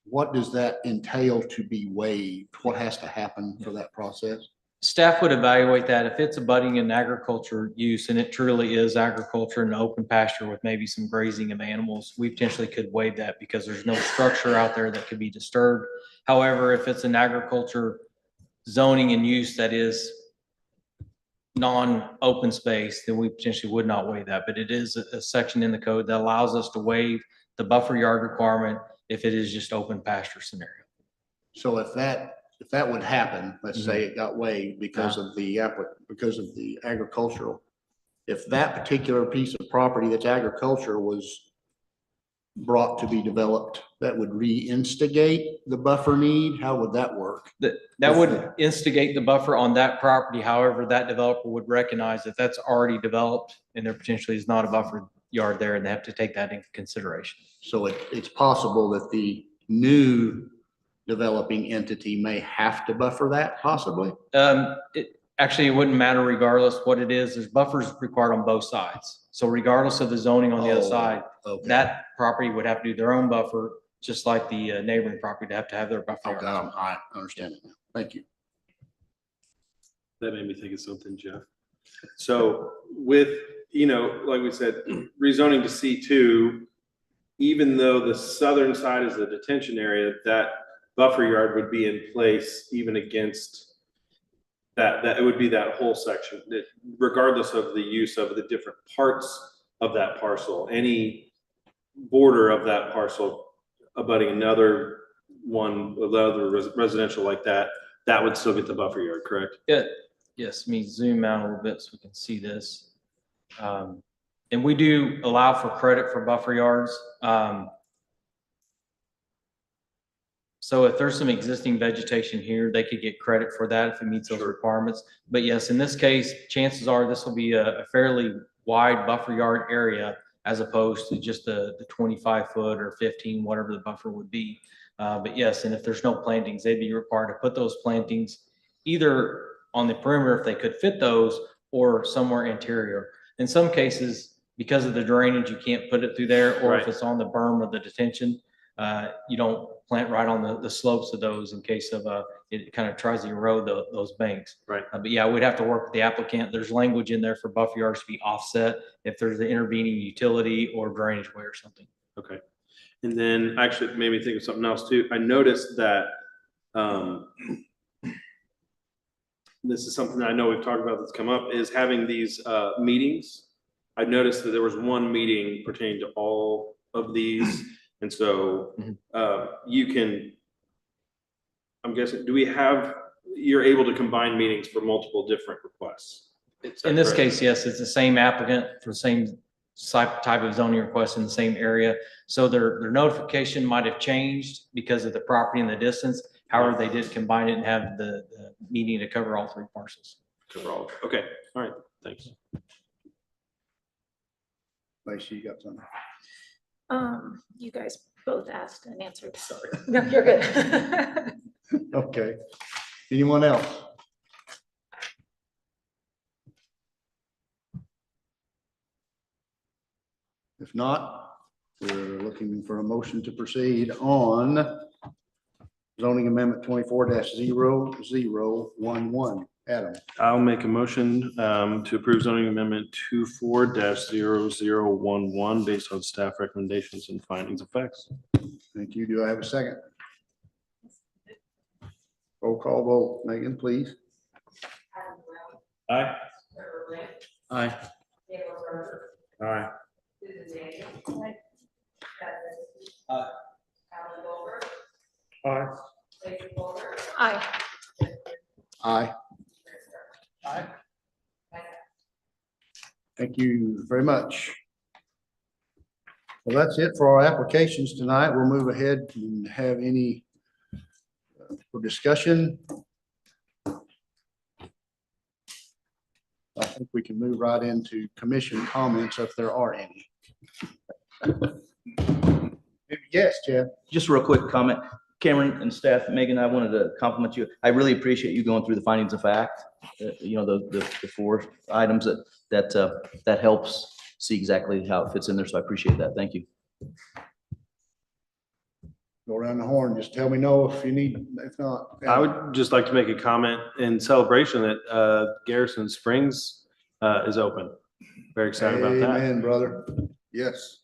What does that entail to be waived? What has to happen for that process? Staff would evaluate that if it's abutting in agriculture use and it truly is agriculture and open pasture with maybe some grazing of animals, we potentially could waive that because there's no structure out there that could be disturbed. However, if it's an agriculture zoning and use that is non-open space, then we potentially would not waive that. But it is a section in the code that allows us to waive the buffer yard requirement if it is just open pasture scenario. So if that would happen, let's say it got waived because of the agricultural, if that particular piece of property that's agriculture was brought to be developed, that would reinstigate the buffer need? How would that work? That would instigate the buffer on that property. However, that developer would recognize that that's already developed and there potentially is not a buffer yard there, and they have to take that into consideration. So it's possible that the new developing entity may have to buffer that possibly? Actually, it wouldn't matter regardless what it is. There's buffers required on both sides. So regardless of the zoning on the other side, Okay. that property would have to do their own buffer, just like the neighboring property to have their buffer. Okay, I understand it now. Thank you. That made me think of something, Jeff. So with, like we said, rezoning to C2, even though the southern side is the detention area, that buffer yard would be in place even against that it would be that whole section, that regardless of the use of the different parts of that parcel, any border of that parcel abutting another residential like that that would still get the buffer yard, correct? Yeah, yes, let me zoom out a little bit so we can see this. And we do allow for credit for buffer yards. So if there's some existing vegetation here, they could get credit for that if it meets those requirements. But yes, in this case, chances are this will be a fairly wide buffer yard area as opposed to just the 25-foot or 15, whatever the buffer would be. But yes, and if there's no plantings, they'd be required to put those plantings either on the perimeter if they could fit those or somewhere interior. In some cases, because of the drainage, you can't put it through there, or if Right. it's on the berm of the detention, you don't plant right on the slopes of those in case of it kind of tries to erode those banks. Right. But yeah, we'd have to work with the applicant. There's language in there for buffer yards to be offset if there's an intervening utility or drainage way or something. Okay. And then actually it made me think of something else too. I noticed that, this is something that I know we've talked about that's come up, is having these, meetings. I noticed that there was one meeting pertaining to all of these. And so, you can, I'm guessing, you're able to combine meetings for multiple different requests? In this case, yes, it's the same applicant for the same type of zoning request in the same area. So their notification might have changed because of the property and the distance. However, they did combine it and have the meeting to cover all three parcels. Okay, all right, thanks. Lacey, you got something? You guys both asked and answered, so no, you're good. Okay. Anyone else? If not, we're looking for a motion to proceed on zoning amendment 24-0011. Adam, I'll make a motion to approve zoning amendment 24-0011 based on staff recommendations and findings of facts. thank you. Do I have a second? Roll call vote. Megan, please. Aye. Aye. Aye. Aye. Aye. Aye. Thank you very much. Well, that's it for our applications tonight. We'll move ahead and have any for discussion. I think we can move right into commission comments if there are any. Yes, Jeff. Just a real quick comment. Cameron and staff, Megan, I wanted to compliment you. I really appreciate you going through the findings of fact. The 4 items that helps see exactly how it fits in there. So I appreciate that. Thank you. Go around the horn. Just tell me no if you need, if not. I would just like to make a comment in celebration that Garrison Springs is open. Very excited about that. Amen, brother. Yes.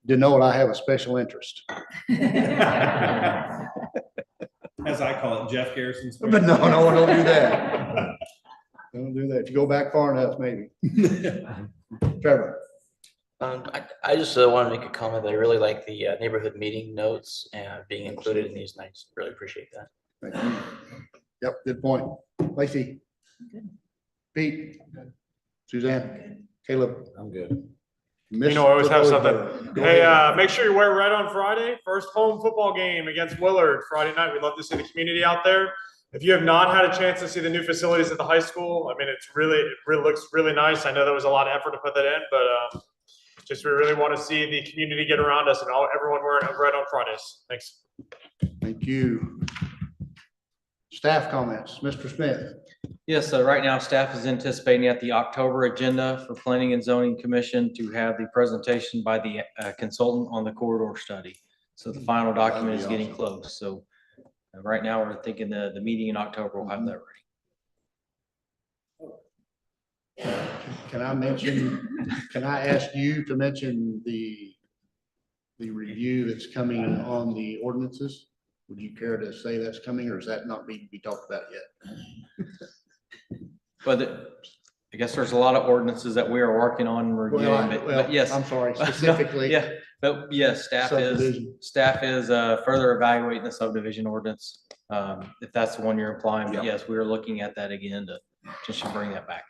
Denote I have a special interest. As I call it, Jeff Garrison's. But no, don't do that. Don't do that. If you go back far enough, maybe. Trevor. I just want to make a comment that I really like the neighborhood meeting notes being included in these nights. Really appreciate that. Thank you. Yep, good point. Lacey. Pete. Suzanne. Caleb. I'm good. You know, I always have something. Hey, make sure you wear red on Friday. First home football game against Willard Friday night. We'd love to see the community out there. If you have not had a chance to see the new facilities at the high school, I mean, it really looks really nice. I know there was a lot of effort to put that in, but just we really want to see the community get around us and everyone wearing red on Fridays. Thanks. Thank you. Staff comments, Mr. Smith. Yes, right now staff is anticipating at the October agenda for Planning and Zoning Commission to have the presentation by the consultant on the corridor study. So the final document is getting close. So right now we're thinking the meeting in October will have that ready. Can I ask you to mention the review that's coming on the ordinances? Would you care to say that's coming, or is that not need to be talked about yet? But I guess there's a lot of ordinances that we are working on and reviewing, but yes. I'm sorry, specifically. Yeah, But yes, Subdivision. staff is further evaluating the subdivision ordinance. If that's the one you're implying, but Yeah. yes, we are looking at that again to just to bring that back.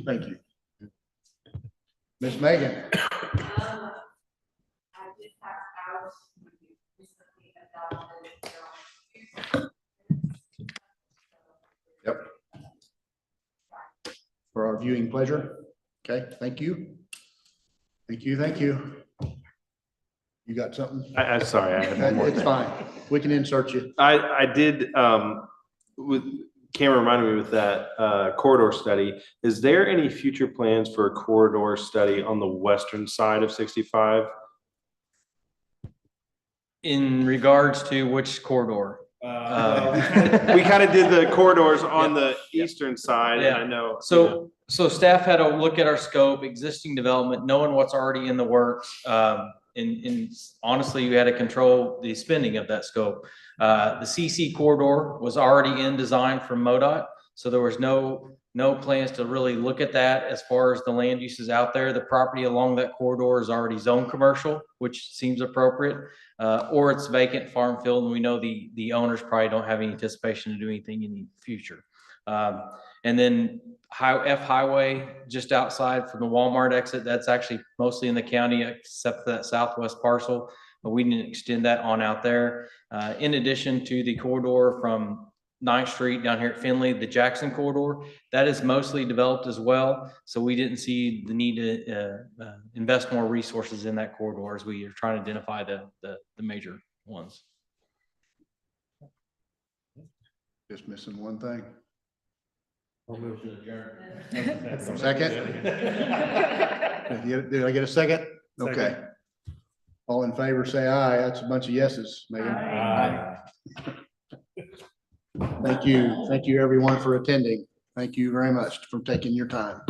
Thank you. Ms. Megan? Yep. For our viewing pleasure. Okay, thank you. Thank you, thank you. You got something? I'm sorry, I had one more It's thing. fine. We can insert you. I did, with, Cameron reminded me with that, corridor study. Is there any future plans for a corridor study on the western side of 65? In regards to which corridor? We kind of did the corridors on the eastern side, and I know. So staff had a look at our scope, existing development, knowing what's already in the works. And honestly, you had to control the spending of that scope. The CC corridor was already in design from MoDOT, so there was no plans to really look at that as far as the land uses out there. The property along that corridor is already zoned commercial, which seems appropriate, or it's vacant farm field, and we know the owners probably don't have any anticipation to do anything in the future. And then F Highway, just outside from the Walmart exit, that's actually mostly in the county except for that southwest parcel, but we didn't extend that on out there. In addition to the corridor from 9th Street down here at Finley, the Jackson corridor, that is mostly developed as well. So we didn't see the need to invest more resources in that corridor as we are trying to identify the major ones. Just missing one thing. We'll move to adjourn. Second? Did I get a second? Okay. All in favor, say aye. That's a bunch of yeses, Megan. Aye. Thank you. Thank you, everyone, for attending. Thank you very much for taking your time.